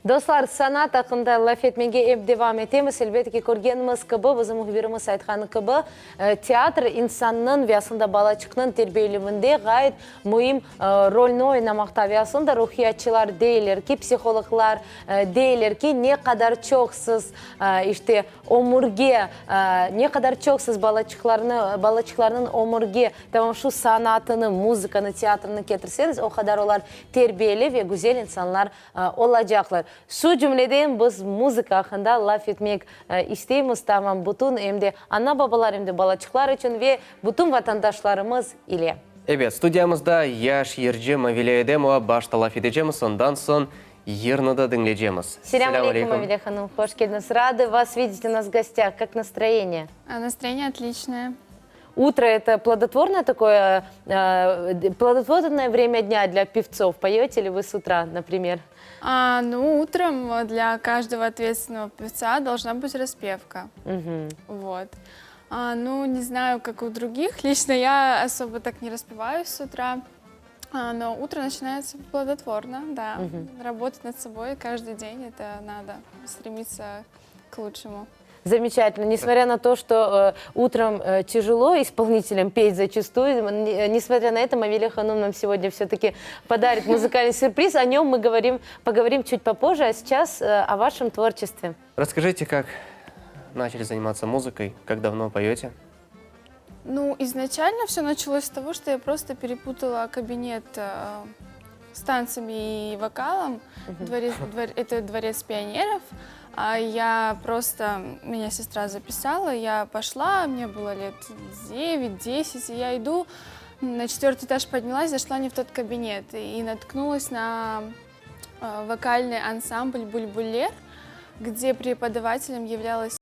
Достар, санат ақында лафетмеге еп девам етеміз. Әлбетте көргеніміз кібі, біздің мұхбиріміз айтқаны кібі, театр инсанның вясында балачықның тербейлімінде ғайт мұйым рольны ойнамақта вясында рухиятчылар дейлер ки, психологлар дейлер ки, не қадар чоқсыз işte omurge, ne kadar çok siz balaçıklarının omurge, tamam şu sanatını, müzikani, tiyatrını getirseniz o kadar onlar terbiyeli ve güzel insanlar olacaklar. Şu cümleden biz müzik hakkında laf etmek isteyimiz, tamam, bütün hem de ana babalar hem de balaçıklar için ve bütün vatandaşlarımız ile. Evet, stüdyamızda yaş Yerce Mavile Edemova başta laf edeceğimiz, ondan sonra Ерны да dinleyeceğimiz. Selam алейкум, Мавиля Ханум. Хош келдіңіз. Рады вас видеть у нас в гостях. Как настроение? Настроение отличное. Утро – это плодотворное такое, плодотворное время дня для певцов. Поете ли вы с утра, например? Утром для каждого ответственного певца должна быть распевка. Вот. Не знаю, как у других. Лично я особо так не распеваюсь с утра. Но утро начинается плодотворно, да. Работать над собой каждый день, это надо стремиться к лучшему. Замечательно. Несмотря на то, что утром тяжело исполнителям петь зачастую, несмотря на это, Мавиля Ханум нам сегодня все-таки подарит музыкальный сюрприз. О нем мы поговорим чуть попозже, а сейчас о вашем творчестве. Расскажите, как начали заниматься музыкой, как давно поете? Изначально все началось с того, что я просто перепутала кабинет с танцами и вокалом. Это дворец пионеров. Меня сестра записала, я пошла, мне было лет 9-10, и я иду, на 4-й этаж поднялась, зашла не в тот кабинет и наткнулась на вокальный ансамбль «Бульбулер», где преподавателем являлась